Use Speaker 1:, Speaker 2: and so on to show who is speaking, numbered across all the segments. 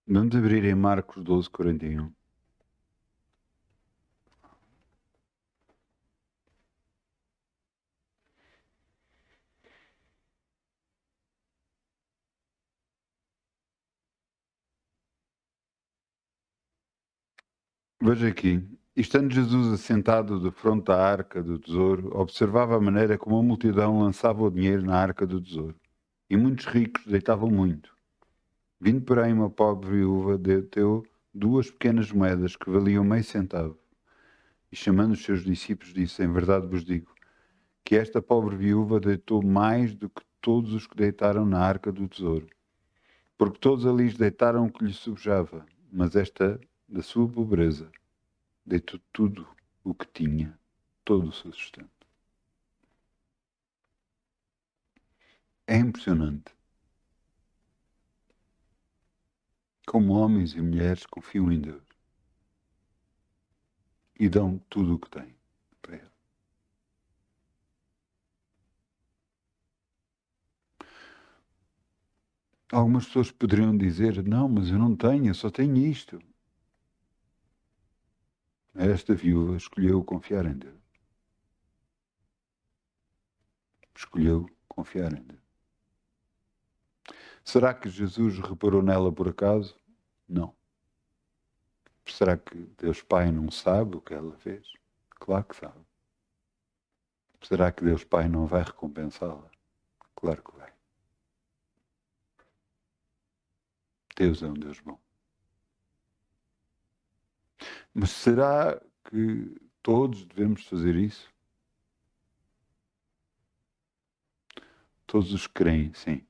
Speaker 1: Vamos abrir em Marcos 12:41. Veja aqui. Estando Jesus assentado defronte da arca do tesouro, observava a maneira como a multidão lançava o dinheiro na arca do tesouro. E muitos ricos deitavam muito. Vindo, porém, uma pobre viúva, deu 2 pequenas moedas que valiam meio centavo. E chamando os seus discípulos, disse: Em verdade vos digo, que esta pobre viúva deitou mais do que todos os que deitaram na arca do tesouro. Porque todos ali deitaram o que lhe subjava, mas esta, da sua pobreza, deitou tudo o que tinha, todo o seu sustento. É impressionante como homens e mulheres confiam em Deus e dão tudo o que têm para Ele. Algumas pessoas poderiam dizer: Não, mas eu não tenho, eu só tenho isto. Esta viúva escolheu confiar em Deus. Escolheu confiar em Deus. Será que Jesus reparou nela por acaso? Não. Será que Deus Pai não sabe o que ela fez? Claro que sabe. Será que Deus Pai não vai recompensá-la? Claro que vai. Deus é um Deus bom. Mas será que todos devemos fazer isso? Todos os que creem, sim.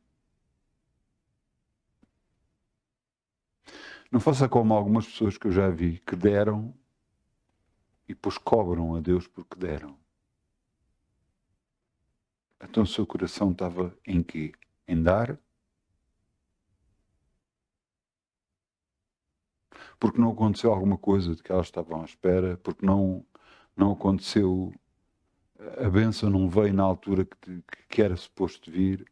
Speaker 1: Não faça como algumas pessoas que eu já vi que deram e depois cobram a Deus porque deram. Então o seu coração estava em quê? Em dar? Porque não aconteceu alguma coisa de que elas estavam à espera? Porque não aconteceu, a bênção não veio na altura que era suposto vir?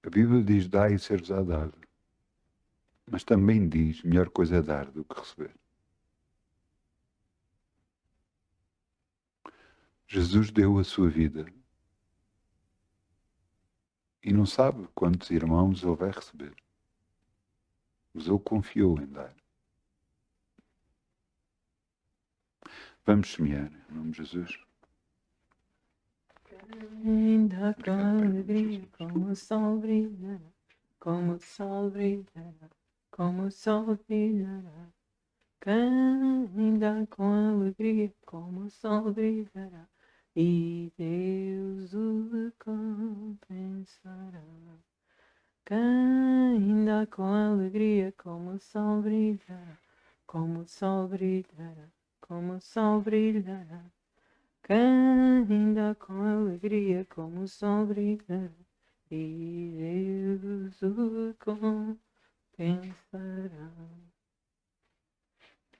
Speaker 1: A Bíblia diz: dá e ser-vos-á dado. Mas também diz: melhor coisa é dar do que receber. Jesus deu a sua vida e não sabe quantos irmãos ele vai receber. Mas ele confiou em dar. Vamos semear, em nome de Jesus.
Speaker 2: Ainda com alegria, como o sol brilhará, como o sol brilhará, como o sol brilhará. Ainda com alegria, como o sol brilhará, e Deus o recompensará. Ainda com alegria, como o sol brilhará, como o sol brilhará, como o sol brilhará. Ainda com alegria, como o sol brilhará, e Deus o recompensará.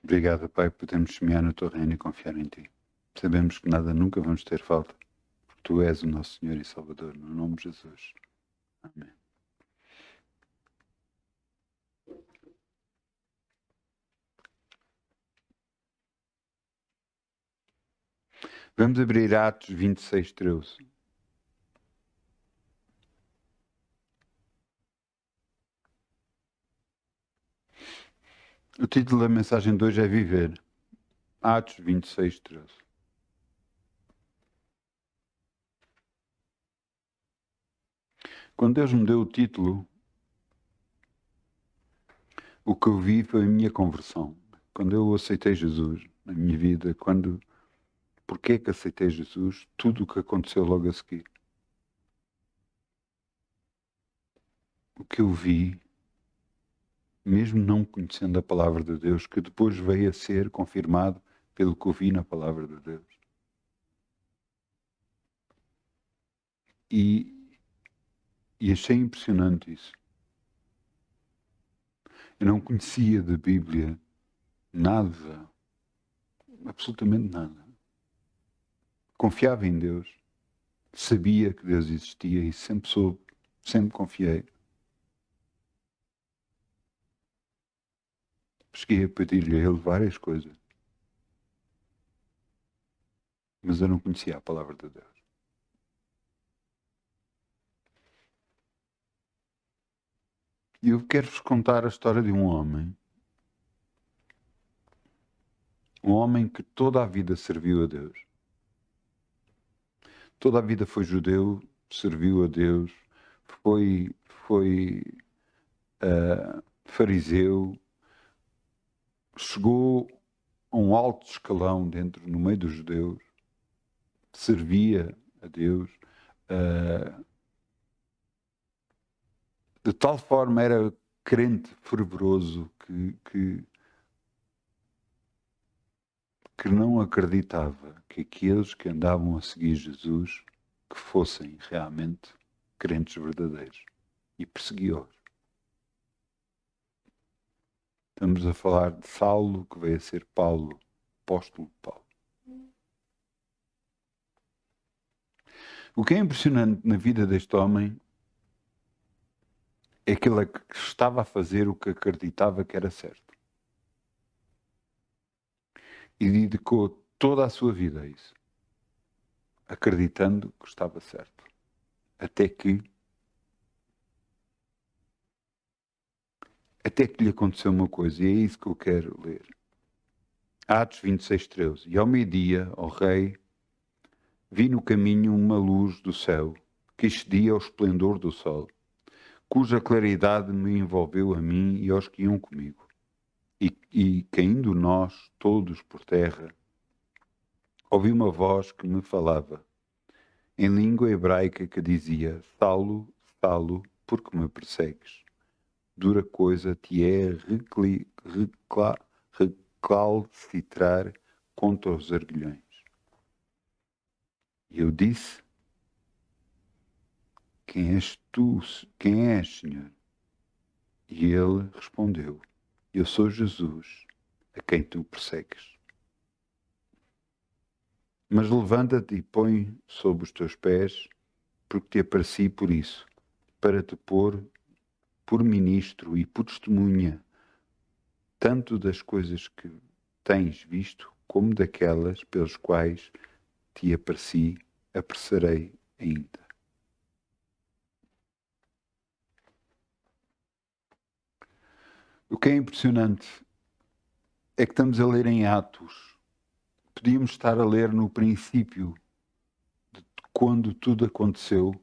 Speaker 1: Obrigado, Pai, por podermos semear no teu reino e confiar em ti. Sabemos que nada nunca vamos ter falta, porque tu és o nosso Senhor e Salvador, no nome de Jesus. Amém. Vamos abrir Atos 26:13. O título da mensagem de hoje é Viver. Atos 26:13. Quando Deus me deu o título, o que eu vi foi a minha conversão. Quando eu aceitei Jesus na minha vida, porque que aceitei Jesus, tudo o que aconteceu logo a seguir. O que eu vi, mesmo não conhecendo a palavra de Deus, que depois veio a ser confirmado pelo que eu vi na palavra de Deus. E achei impressionante isso. Eu não conhecia da Bíblia nada, absolutamente nada. Confiava em Deus, sabia que Deus existia e sempre soube, sempre confiei. Cheguei a pedir-lhe a ele várias coisas, mas eu não conhecia a palavra de Deus. E eu quero-vos contar a história de um homem que toda a vida serviu a Deus. Toda a vida foi judeu, serviu a Deus, foi fariseu, chegou a um alto escalão no meio dos judeus, servia a Deus, de tal forma era crente fervoroso que não acreditava que aqueles que andavam a seguir Jesus que fossem realmente crentes verdadeiros e perseguiu-os. Estamos a falar de Saulo, que veio a ser Paulo, apóstolo Paulo. O que é impressionante na vida deste homem é que ele estava a fazer o que acreditava que era certo. E dedicou toda a sua vida a isso, acreditando que estava certo. Até que lhe aconteceu uma coisa, e é isso que eu quero ler. Atos 26:13. E ao meio-dia, ó rei, vi no caminho uma luz do céu, que excedia ao esplendor do sol, cuja claridade me envolveu a mim e aos que iam comigo. E caindo nós, todos por terra, ouvi uma voz que me falava, em língua hebraica, que dizia: Saulo, Saulo, por que me persegues? Dura coisa te é recalcitrar contra os arguilhões. E eu disse: Quem és tu? Quem és, Senhor? E ele respondeu: Eu sou Jesus, a quem tu persegues. Mas levanta-te e põe sob os teus pés, porque te apareci por isso, para te pôr por ministro e por testemunha, tanto das coisas que tens visto, como daquelas pelas quais te apressarei ainda. O que é impressionante é que estamos a ler em Atos. Podíamos estar a ler no princípio de quando tudo aconteceu,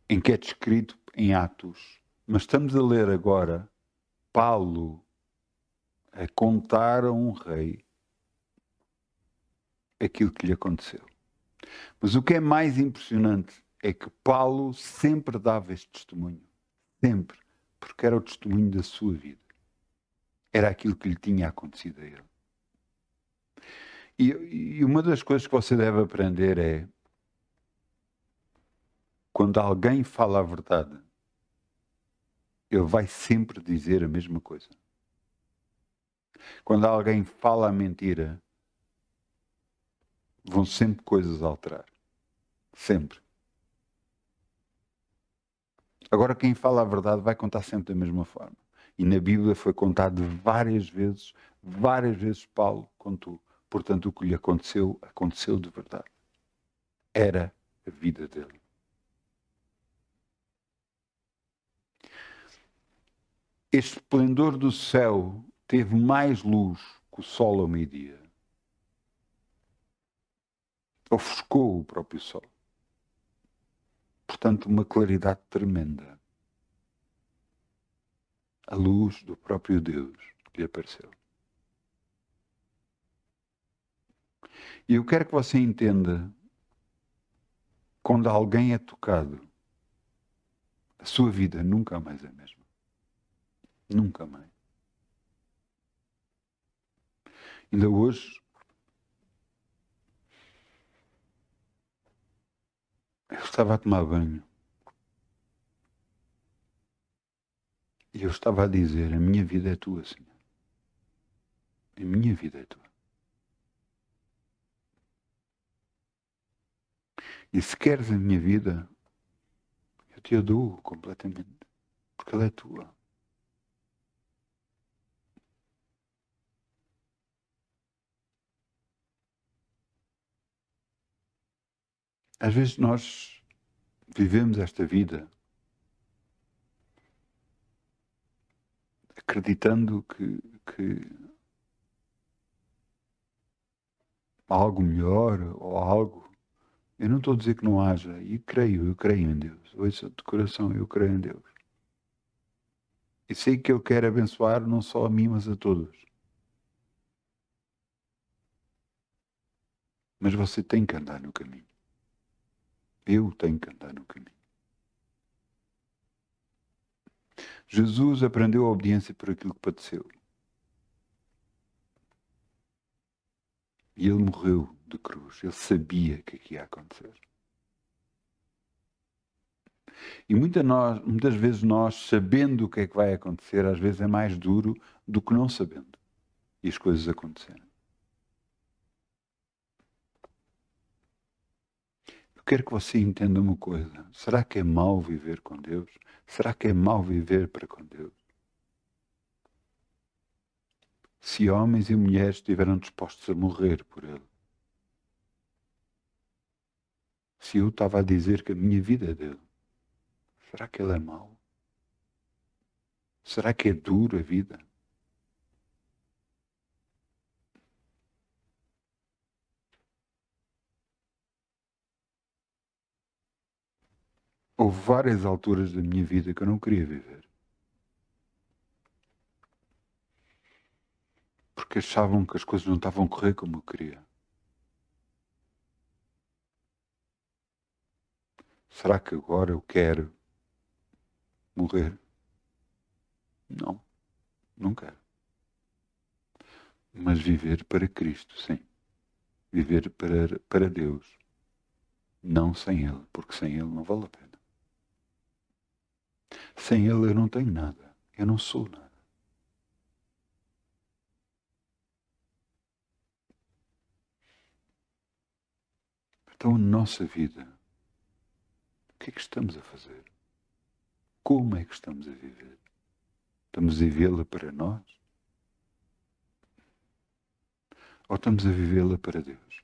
Speaker 1: em que é descrito em Atos. Mas estamos a ler agora Paulo a contar a um rei aquilo que lhe aconteceu. Mas o que é mais impressionante é que Paulo sempre dava este testemunho. Sempre. Porque era o testemunho da sua vida. Era aquilo que lhe tinha acontecido a ele. E uma das coisas que você deve aprender é, quando alguém fala a verdade, ele vai sempre dizer a mesma coisa. Quando alguém fala a mentira, vão sempre coisas alterar. Sempre. Agora, quem fala a verdade vai contar sempre da mesma forma. E na Bíblia foi contado várias vezes Paulo contou. Portanto, o que lhe aconteceu, aconteceu de verdade. Era a vida dele. Este esplendor do céu teve mais luz que o sol ao meio-dia. Ofuscou o próprio sol. Portanto, uma claridade tremenda. A luz do próprio Deus lhe apareceu. E eu quero que você entenda, quando alguém é tocado, a sua vida nunca mais é a mesma. Nunca mais. Ainda hoje, eu estava a tomar banho e eu estava a dizer: a minha vida é tua, Senhor. A minha vida é tua. E se queres a minha vida, eu te a dou completamente, porque ela é tua. Às vezes nós vivemos esta vida acreditando que há algo melhor ou algo. Eu não estou a dizer que não haja, e eu creio em Deus. Ouça de coração, eu creio em Deus. E sei que Ele quer abençoar não só a mim, mas a todos. Mas você tem que andar no caminho. Eu tenho que andar no caminho. Jesus aprendeu a obediência por aquilo que padeceu. E Ele morreu de cruz. Ele sabia que aqui ia acontecer. E muitas vezes nós, sabendo o que é que vai acontecer, às vezes é mais duro do que não sabendo. E as coisas aconteceram. Eu quero que você entenda uma coisa. Será que é mau viver com Deus? Será que é mau viver para com Deus? Se homens e mulheres estiveram dispostos a morrer por Ele. Se eu estava a dizer que a minha vida é dele, será que Ele é mau? Será que é duro a vida? Houve várias alturas da minha vida que eu não queria viver. Porque achavam que as coisas não estavam a correr como eu queria. Será que agora eu quero morrer? Não, não quero. Mas viver para Cristo, sim. Viver para Deus. Não sem Ele, porque sem Ele não vale a pena. Sem Ele eu não tenho nada. Eu não sou nada. Então a nossa vida, o que é que estamos a fazer? Como é que estamos a viver? Estamos a vivê-la para nós? Ou estamos a vivê-la para Deus?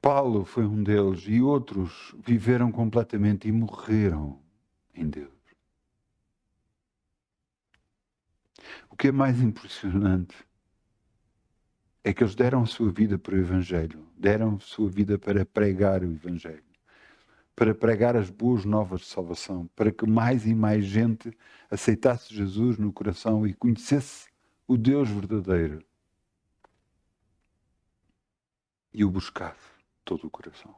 Speaker 1: Paulo foi um deles e outros viveram completamente e morreram em Deus. O que é mais impressionante é que eles deram a sua vida para o Evangelho, deram a sua vida para pregar o Evangelho, para pregar as boas novas de salvação, para que mais e mais gente aceitasse Jesus no coração e conhecesse o Deus verdadeiro e o buscasse de todo o coração.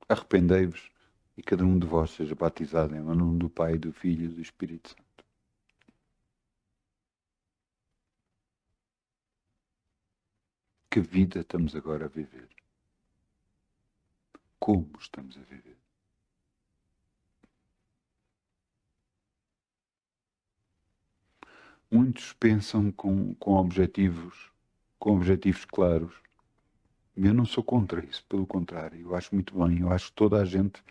Speaker 1: Arrependei-vos e cada um de vós seja batizado em nome do Pai, do Filho e do Espírito Santo. Que vida estamos agora a viver? Como estamos a viver? Muitos pensam com objetivos claros. Eu não sou contra isso, pelo contrário, eu acho muito bem. Eu acho que toda a gente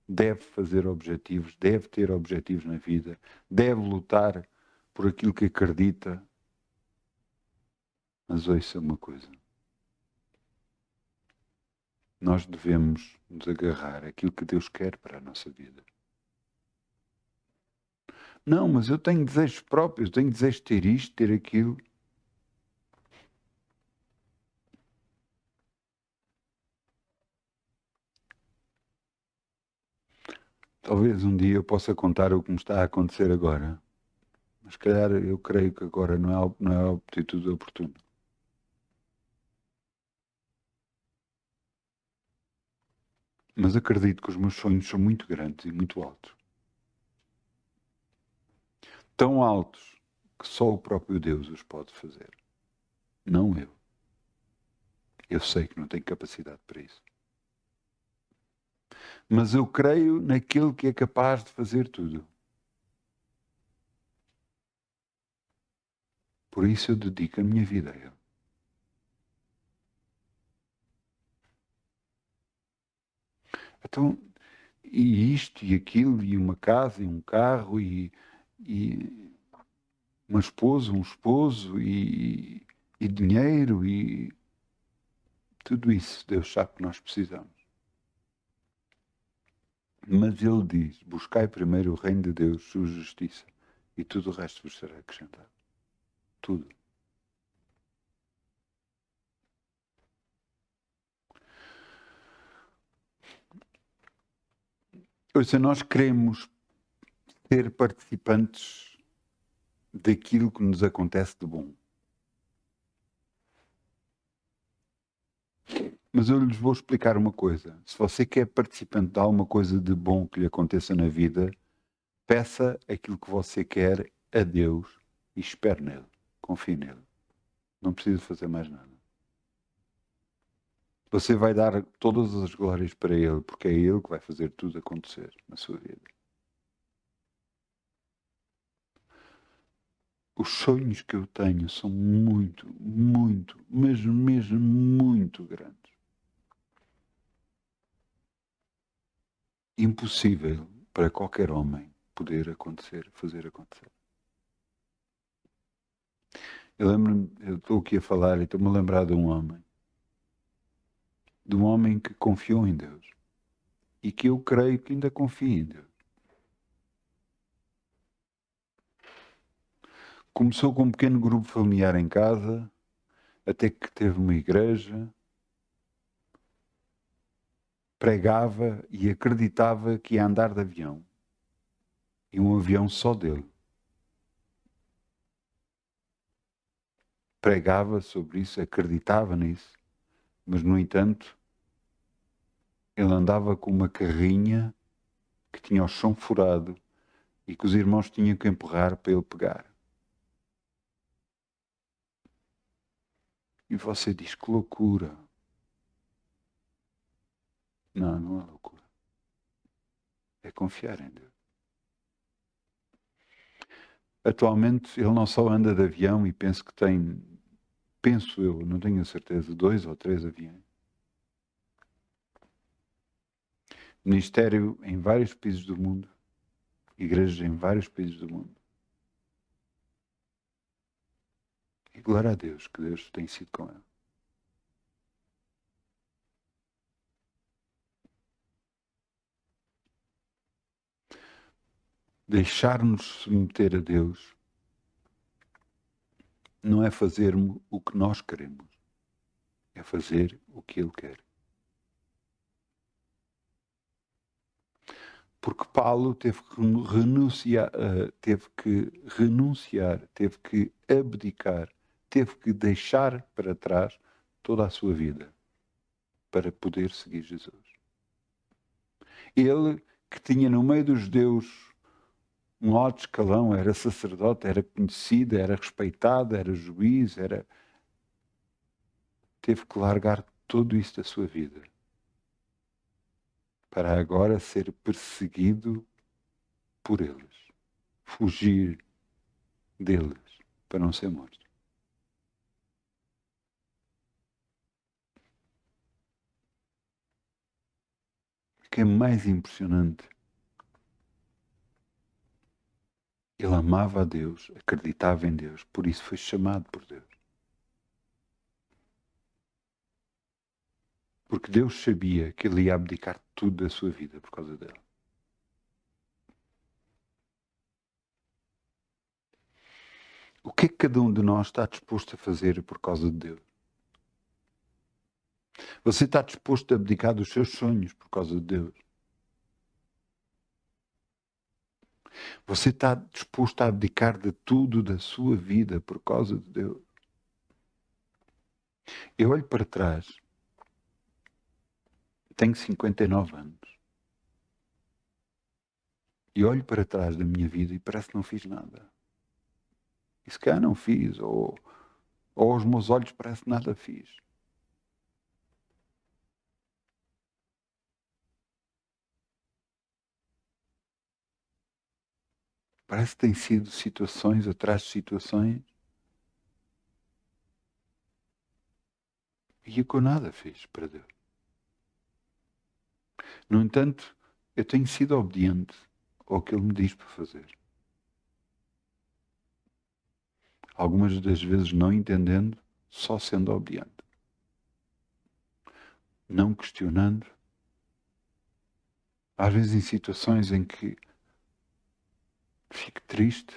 Speaker 1: deve fazer objetivos, deve ter objetivos na vida, deve lutar por aquilo que acredita. Mas ouça uma coisa. Nós devemos nos agarrar àquilo que Deus quer para a nossa vida. Não, mas eu tenho desejos próprios, tenho desejos de ter isto, ter aquilo. Talvez um dia eu possa contar o que me está a acontecer agora. Mas, se calhar, eu creio que agora não é a atitude oportuna. Mas acredito que os meus sonhos são muito grandes e muito altos. Tão altos que só o próprio Deus os pode fazer. Não eu. Eu sei que não tenho capacidade para isso. Mas eu creio naquele que é capaz de fazer tudo. Por isso eu dedico a minha vida a Ele. Então, e isto e aquilo, e uma casa, e um carro, e uma esposa, um esposo, e dinheiro, e tudo isso Deus sabe que nós precisamos. Mas Ele diz, buscai primeiro o reino de Deus, sua justiça, e tudo o resto vos será acrescentado. Tudo. Ou seja, nós queremos ser participantes daquilo que nos acontece de bom. Mas eu lhes vou explicar uma coisa. Se você quer participante de alguma coisa de bom que lhe aconteça na vida, peça aquilo que você quer a Deus e espere nele. Confie nele. Não precisa fazer mais nada. Você vai dar todas as glórias para Ele, porque é Ele que vai fazer tudo acontecer na sua vida. Os sonhos que eu tenho são muito, muito, mas mesmo muito grandes. Impossível para qualquer homem poder acontecer, fazer acontecer. Eu lembro-me, eu estou aqui a falar e estou-me a lembrar de um homem que confiou em Deus e que eu creio que ainda confia em Deus. Começou com um pequeno grupo familiar em casa, até que teve uma igreja, pregava e acreditava que ia andar de avião. E um avião só dele. Pregava sobre isso, acreditava nisso, mas no entanto, ele andava com uma carrinha que tinha o chão furado e que os irmãos tinham que empurrar para ele pegar. E você diz, que loucura. Não, não é loucura. É confiar em Deus. Atualmente ele não só anda de avião e penso que tem, penso eu, não tenho a certeza, 2 ou 3 aviões. Ministério em vários países do mundo, igrejas em vários países do mundo. E glória a Deus, que Deus tem sido com ele. Deixar-nos submeter a Deus não é fazermos o que nós queremos, é fazer o que Ele quer. Porque Paulo teve que renunciar, teve que abdicar, teve que deixar para trás toda a sua vida para poder seguir Jesus. Ele, que tinha no meio dos judeus um alto escalão, era sacerdote, era conhecido, era respeitado, era juiz, teve que largar tudo isso da sua vida para agora ser perseguido por eles, fugir deles para não ser morto. O que é mais impressionante, ele amava a Deus, acreditava em Deus, por isso foi chamado por Deus. Porque Deus sabia que ele ia abdicar tudo da sua vida por causa dele. O que é que cada um de nós está disposto a fazer por causa de Deus? Você está disposto a abdicar dos seus sonhos por causa de Deus? Você está disposto a abdicar de tudo da sua vida por causa de Deus? Eu olho para trás, tenho 59 anos, e olho para trás da minha vida e parece que não fiz nada. E se calhar não fiz, ou aos meus olhos parece que nada fiz. Parece que tem sido situações atrás de situações e eu nada fiz para Deus. No entanto, eu tenho sido obediente ao que Ele me diz para fazer. Algumas das vezes não entendendo, só sendo obediente. Não questionando. Às vezes em situações em que fico triste,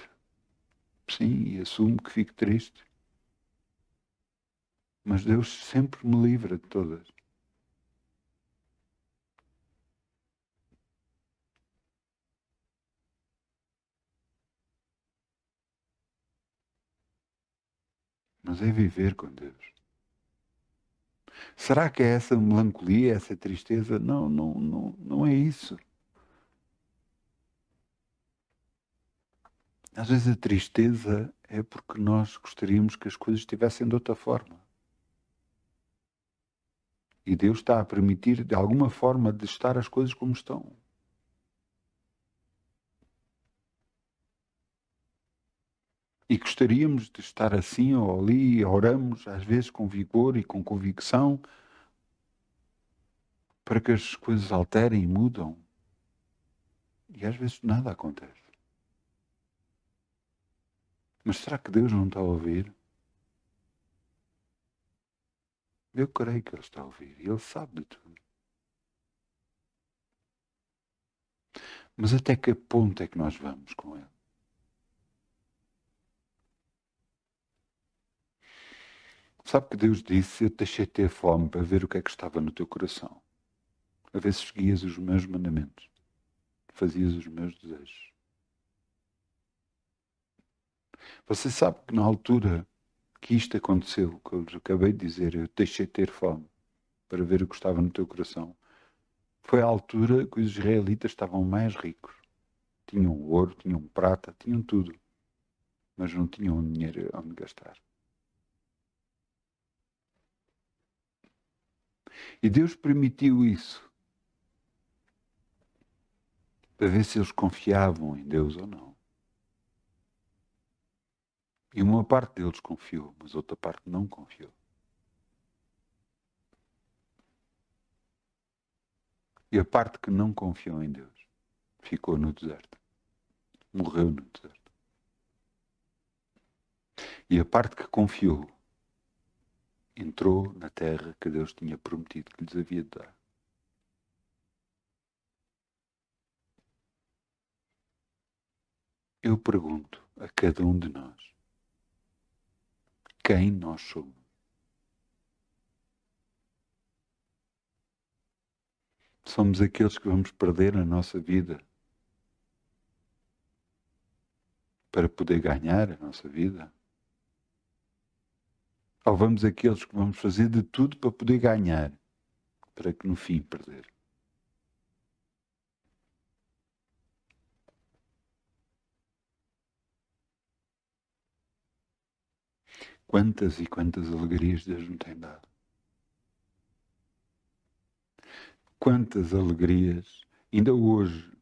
Speaker 1: sim, e assumo que fico triste. Mas Deus sempre me livra de todas. Mas é viver com Deus. Será que é essa melancolia, essa tristeza? Não, não, não, não é isso. Às vezes a tristeza é porque nós gostaríamos que as coisas estivessem de outra forma. E Deus está a permitir, de alguma forma, de estar as coisas como estão. E gostaríamos de estar assim ou ali, e oramos, às vezes com vigor e com convicção, para que as coisas alterem e mudam. E às vezes nada acontece. Mas será que Deus não está a ouvir? Eu creio que Ele está a ouvir. E Ele sabe de tudo. Mas até que ponto é que nós vamos com Ele? Sabe que Deus disse, eu te deixei ter fome para ver o que é que estava no teu coração. A ver se seguias os meus mandamentos. Fazias os meus desejos. Você sabe que na altura que isto aconteceu, que eu acabei de dizer, eu te deixei ter fome para ver o que estava no teu coração, foi a altura que os israelitas estavam mais ricos. Tinham ouro, tinham prata, tinham tudo. Mas não tinham dinheiro onde gastar. E Deus permitiu isso para ver se eles confiavam em Deus ou não. E uma parte deles confiou, mas outra parte não confiou. E a parte que não confiou em Deus ficou no deserto. Morreu no deserto. E a parte que confiou entrou na terra que Deus tinha prometido que lhes havia de dar. Eu pergunto a cada um de nós, quem nós somos? Somos aqueles que vamos perder a nossa vida para poder ganhar a nossa vida? Ou vamos aqueles que vamos fazer de tudo para poder ganhar, para que no fim perder? Quantas e quantas alegrias Deus me tem dado. Quantas alegrias. Ainda hoje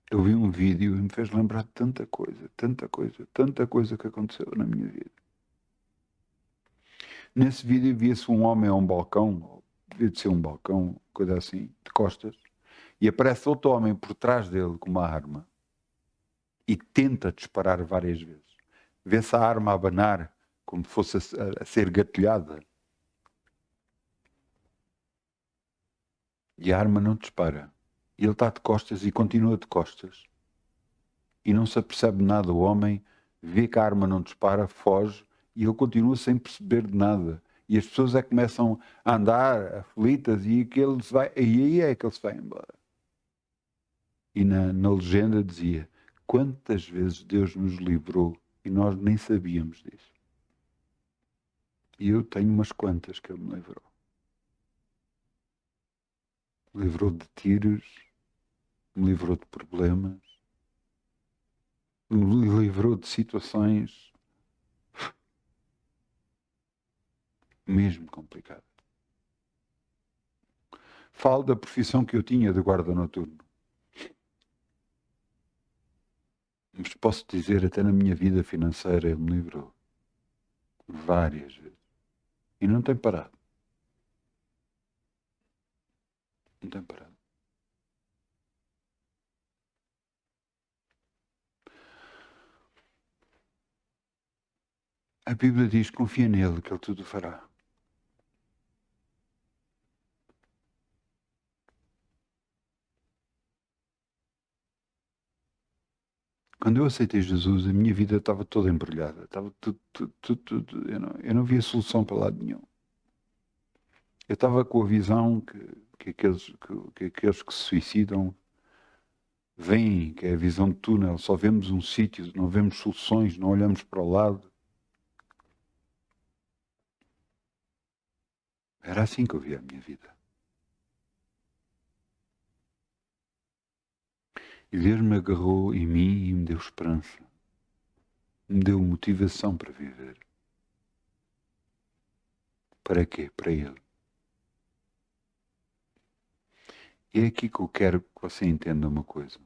Speaker 1: eu vi um vídeo e me fez lembrar de tanta coisa, tanta coisa, tanta coisa que aconteceu na minha vida. Nesse vídeo via-se um homem a um balcão, devia de ser um balcão, coisa assim, de costas, e aparece outro homem por trás dele com uma arma e tenta disparar várias vezes. Vê-se a arma a abanar como se fosse a ser gatilhada. E a arma não dispara. E ele está de costas e continua de costas. E não se apercebe nada. O homem vê que a arma não dispara, foge e ele continua sem perceber de nada. E as pessoas é que começam a andar aflitas e aí é que ele se vai embora. E na legenda dizia, quantas vezes Deus nos livrou e nós nem sabíamos disso. E eu tenho umas quantas que Ele me livrou. Me livrou de tiros, me livrou de problemas, me livrou de situações mesmo complicadas. Falo da profissão que eu tinha de guarda noturno. Mas posso dizer, até na minha vida financeira, Ele me livrou. Várias vezes. E não tem parado. Não tem parado. A Bíblia diz: confia nele, que ele tudo fará. Quando eu aceitei Jesus, a minha vida estava toda embrulhada. Estava tudo. Eu não via solução para lado nenhum. Eu estava com a visão que aqueles que se suicidam veem, que é a visão de túnel. Só vemos um sítio, não vemos soluções, não olhamos para o lado. Era assim que eu via a minha vida. E Deus me agarrou em mim e me deu esperança. Me deu motivação para viver. Para quê? Para Ele. E é aqui que eu quero que você entenda uma coisa.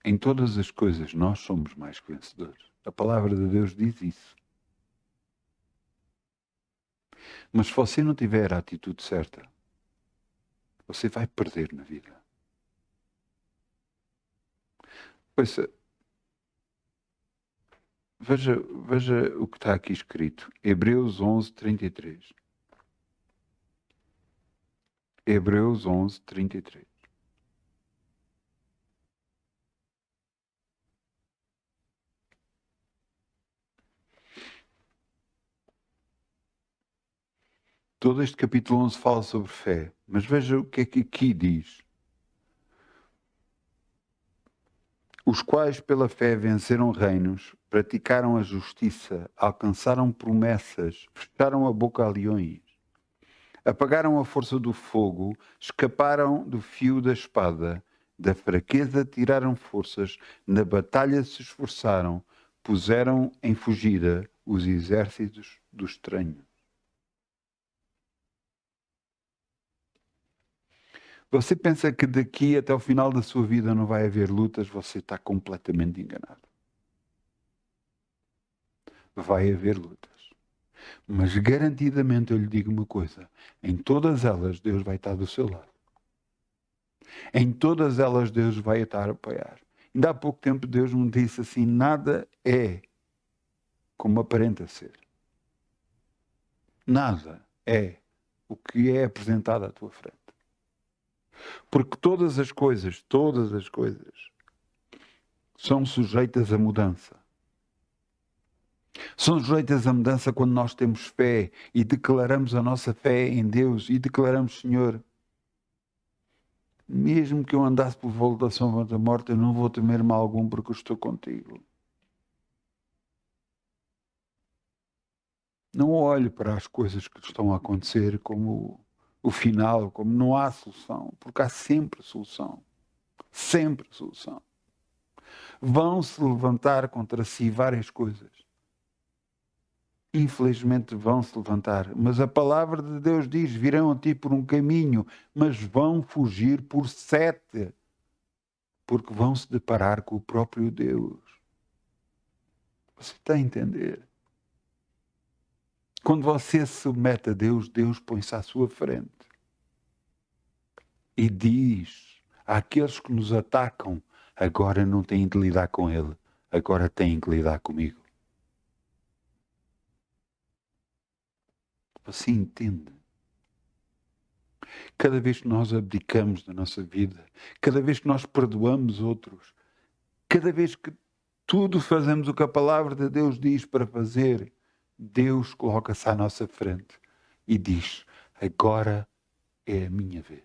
Speaker 1: Em todas as coisas nós somos mais que vencedores. A palavra de Deus diz isso. Mas se você não tiver a atitude certa, você vai perder na vida. Pois, veja o que está aqui escrito. Hebreus 11:33. Hebreus 11:33. Todo este capítulo 11 fala sobre fé. Mas veja o que é que aqui diz. Os quais pela fé venceram reinos, praticaram a justiça, alcançaram promessas, fecharam a boca a leões, apagaram a força do fogo, escaparam do fio da espada, da fraqueza tiraram forças, na batalha se esforçaram, puseram em fugida os exércitos do estranho. Você pensa que daqui até o final da sua vida não vai haver lutas, você está completamente enganado. Vai haver lutas. Mas garantidamente eu lhe digo uma coisa: em todas elas Deus vai estar do seu lado. Em todas elas Deus vai estar a apoiar. Ainda há pouco tempo Deus me disse assim: nada é como aparenta ser. Nada é o que é apresentado à tua frente. Porque todas as coisas, são sujeitas à mudança. São sujeitas à mudança quando nós temos fé e declaramos a nossa fé em Deus e declaramos: Senhor, mesmo que eu andasse por volta da sombra da morte, eu não vou temer mal algum porque eu estou contigo. Não olhe para as coisas que estão a acontecer como o final, como não há solução, porque há sempre solução. Sempre solução. Vão se levantar contra si várias coisas. Infelizmente vão se levantar, mas a palavra de Deus diz: virão a ti por um caminho, mas vão fugir por 7, porque vão se deparar com o próprio Deus. Você está a entender? Quando você se submete a Deus, Deus põe-se à sua frente e diz àqueles que nos atacam: agora não têm de lidar com ele, agora têm que lidar comigo. Você entende? Cada vez que nós abdicamos da nossa vida, cada vez que nós perdoamos outros, cada vez que tudo fazemos o que a palavra de Deus diz para fazer, Deus coloca-se à nossa frente e diz: agora é a minha vez.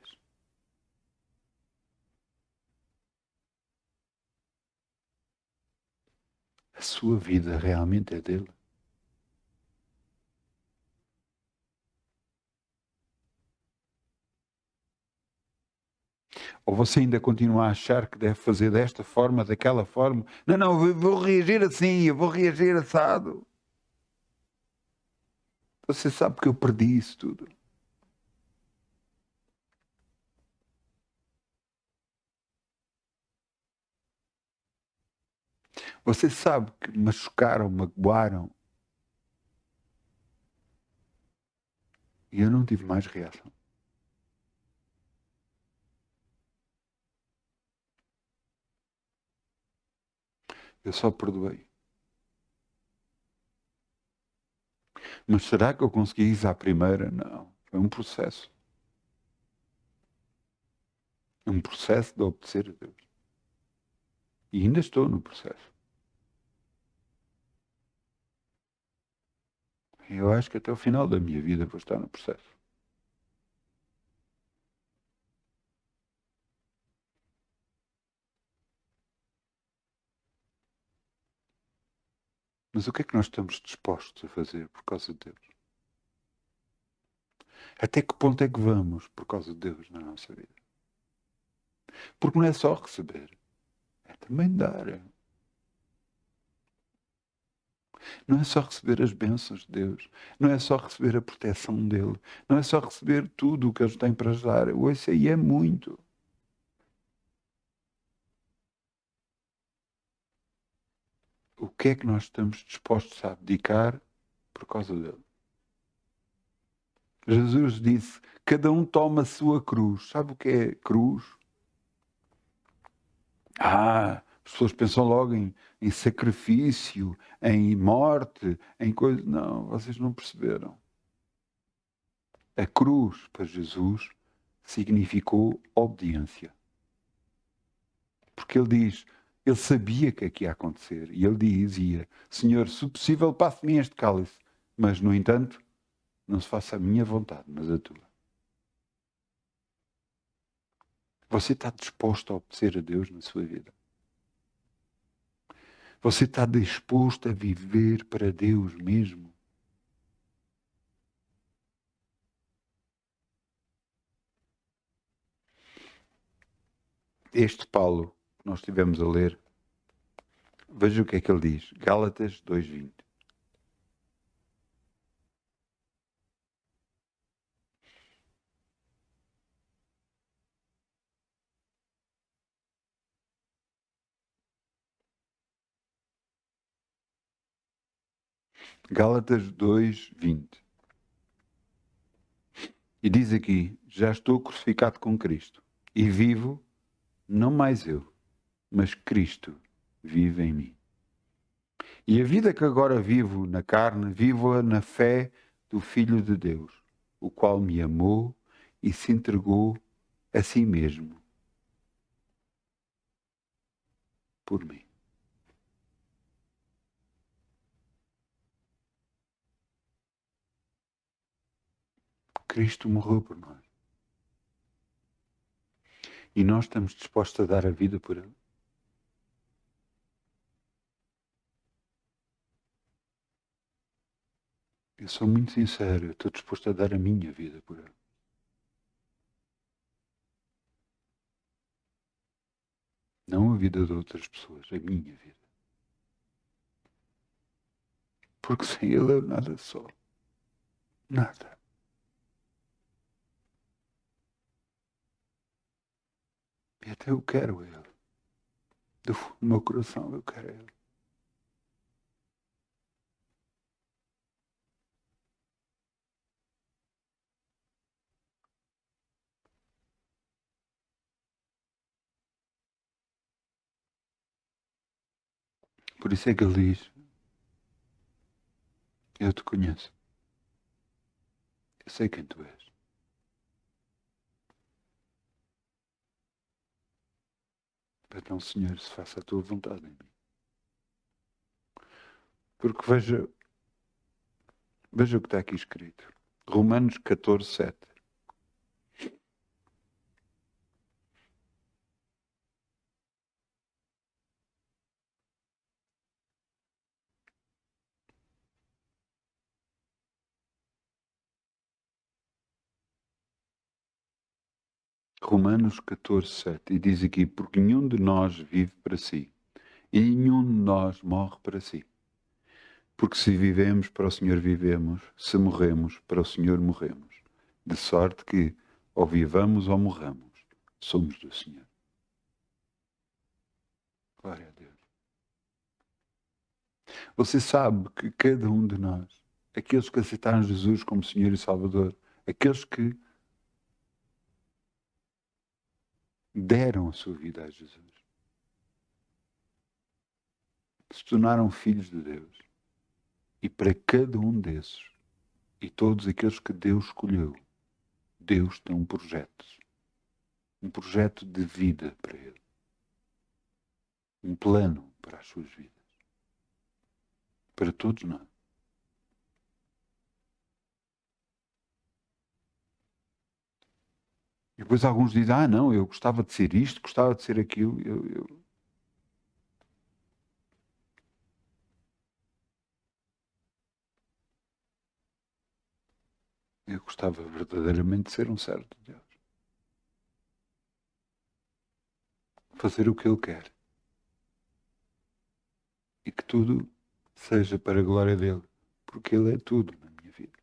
Speaker 1: A sua vida realmente é dele. Ou você ainda continua a achar que deve fazer desta forma, daquela forma? Não, eu vou reagir assim, eu vou reagir assado. Você sabe que eu perdi isso tudo. Você sabe que machucaram, magoaram. E eu não tive mais reação. Eu só perdoei. Mas será que eu consegui isso à primeira? Não. Foi um processo. Um processo de obedecer a Deus. E ainda estou no processo. Eu acho que até o final da minha vida vou estar no processo. Mas o que é que nós estamos dispostos a fazer por causa de Deus? Até que ponto é que vamos por causa de Deus na nossa vida? Porque não é só receber, é também dar. Não é só receber as bênçãos de Deus. Não é só receber a proteção dele. Não é só receber tudo o que eles têm para nos dar. Isso aí é muito. O que é que nós estamos dispostos a abdicar por causa dele? Jesus disse, cada um toma a sua cruz. Sabe o que é cruz? As pessoas pensam logo em sacrifício, em morte, em coisas. Não, vocês não perceberam. A cruz, para Jesus, significou obediência. Porque ele diz, ele sabia que aqui ia acontecer. E ele dizia, Senhor, se possível, passe-me este cálice. Mas, no entanto, não se faça a minha vontade, mas a tua. Você está disposto a obedecer a Deus na sua vida? Você está disposto a viver para Deus mesmo? Este Paulo que nós estivemos a ler, veja o que é que ele diz. Gálatas 2:20. Gálatas 2:20. E diz aqui, já estou crucificado com Cristo. E vivo, não mais eu, mas Cristo vive em mim. E a vida que agora vivo na carne, vivo-a na fé do Filho de Deus, o qual me amou e se entregou a si mesmo por mim. Cristo morreu por nós. E nós estamos dispostos a dar a vida por Ele. Eu sou muito sincero, eu estou disposto a dar a minha vida por Ele. Não a vida de outras pessoas, a minha vida. Porque sem Ele eu nada sou. Nada. E até eu quero Ele. Do fundo do meu coração eu quero Ele. Por isso é que Ele diz, eu te conheço. Eu sei quem tu és. Então, Senhor, se faça a tua vontade em mim. Porque veja o que está aqui escrito. Romanos 14:7. Romanos 14:7. E diz aqui, porque nenhum de nós vive para si. E nenhum de nós morre para si. Porque se vivemos, para o Senhor vivemos. Se morremos, para o Senhor morremos. De sorte que, ou vivamos ou morramos, somos do Senhor. Glória a Deus. Você sabe que cada um de nós, aqueles que aceitaram Jesus como Senhor e Salvador, Aqueles que deram a sua vida a Jesus. Se tornaram filhos de Deus. E para cada um desses, e todos aqueles que Deus escolheu, Deus tem um projeto de vida para ele, um plano para as suas vidas, para todos nós. E depois alguns dizem, não, eu gostava de ser isto, gostava de ser aquilo. Eu gostava verdadeiramente de ser um servo de Deus. Fazer o que Ele quer. E que tudo seja para a glória dEle. Porque Ele é tudo na minha vida.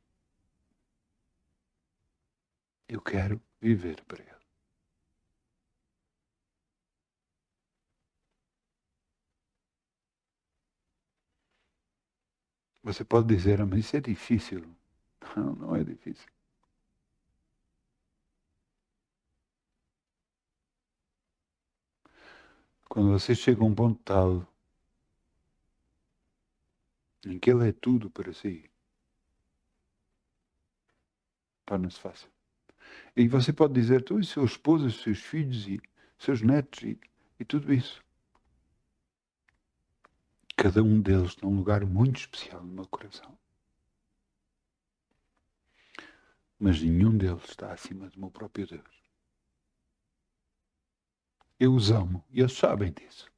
Speaker 1: Eu quero viver para Ele. Você pode dizer, mas isso é difícil. Não, não é difícil. Quando você chega a um ponto tal em que Ele é tudo para si, torna-se fácil. E você pode dizer, tu e sua esposa, seus filhos e seus netos e tudo isso. Cada um deles tem um lugar muito especial no meu coração. Mas nenhum deles está acima do meu próprio Deus. Eu os amo e eles sabem disso.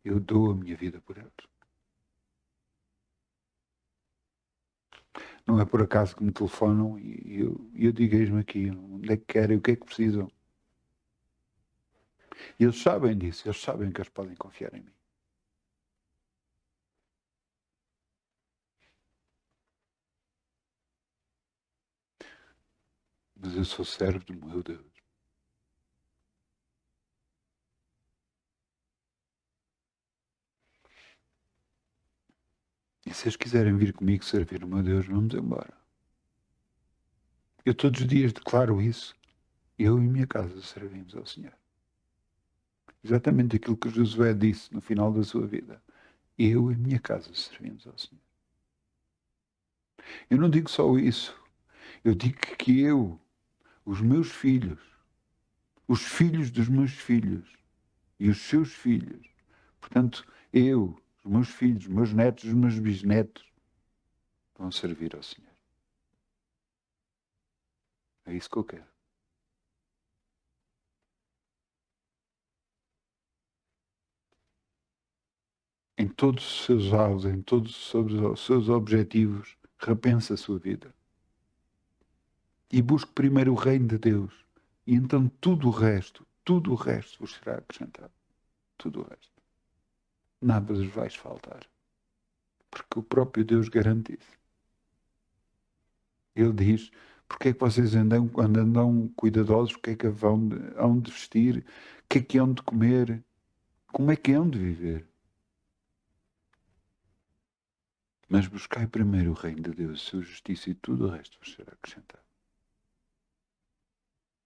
Speaker 1: Eu dou a minha vida por eles. Não é por acaso que me telefonam e eu digo, eis-me aqui, onde é que querem, o que é que precisam. E eles sabem disso, eles sabem que eles podem confiar em mim. Mas eu sou servo do meu Deus. E se eles quiserem vir comigo servir o meu Deus, vamos embora. Eu todos os dias declaro isso. Eu e minha casa servimos ao Senhor. Exatamente aquilo que Josué disse no final da sua vida. Eu e minha casa servimos ao Senhor. Eu não digo só isso. Eu digo que eu, os meus filhos, os filhos dos meus filhos e os seus filhos, portanto, eu, os meus filhos, os meus netos, os meus bisnetos, vão servir ao Senhor. É isso que eu quero. Em todos os seus alvos, em todos os seus objetivos, repense a sua vida. E busque primeiro o reino de Deus. E então tudo o resto vos será acrescentado. Tudo o resto. Nada vos vai faltar. Porque o próprio Deus garante isso. Ele diz, porque é que vocês andam cuidadosos, o que é que hão de vestir, o que é que hão de comer, como é que hão de viver. Mas buscai primeiro o reino de Deus, a sua justiça e tudo o resto vos será acrescentado.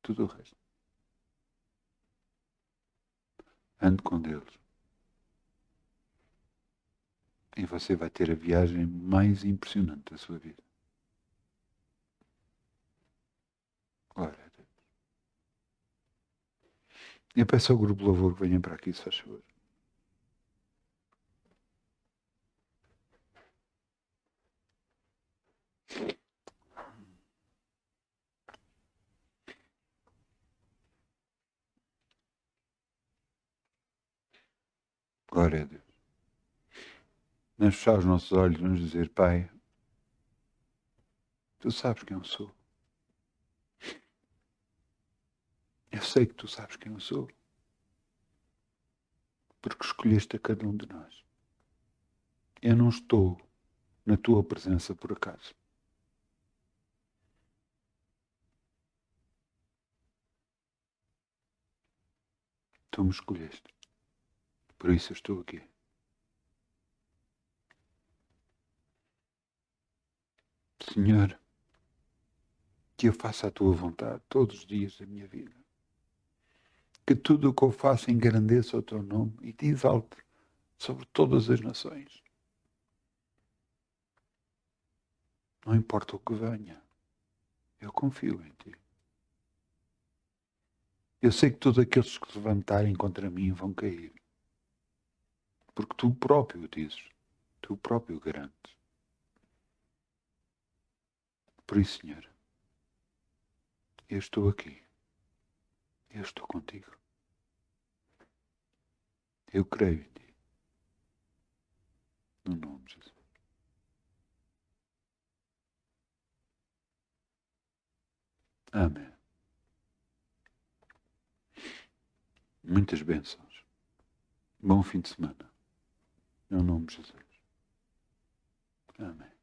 Speaker 1: Tudo o resto. Ande com Deus. E você vai ter a viagem mais impressionante da sua vida. Glória a Deus. Eu peço ao grupo Louvor que venham para aqui, se faz favor. Glória a Deus. Vamos fechar os nossos olhos e vamos dizer, Pai, tu sabes quem eu sou. Eu sei que tu sabes quem eu sou. Porque escolheste a cada um de nós. Eu não estou na tua presença por acaso. Tu me escolheste. Por isso eu estou aqui. Senhor, que eu faça a tua vontade todos os dias da minha vida. Que tudo o que eu faça engrandeça o teu nome e te exalte sobre todas as nações. Não importa o que venha, eu confio em ti. Eu sei que todos aqueles que se levantarem contra mim vão cair. Porque tu próprio dizes, tu próprio garantes. Por isso, Senhor, eu estou aqui. Eu estou contigo. Eu creio em ti. No nome de Jesus. Amém. Muitas bênçãos. Bom fim de semana. No nome de Jesus. Amém.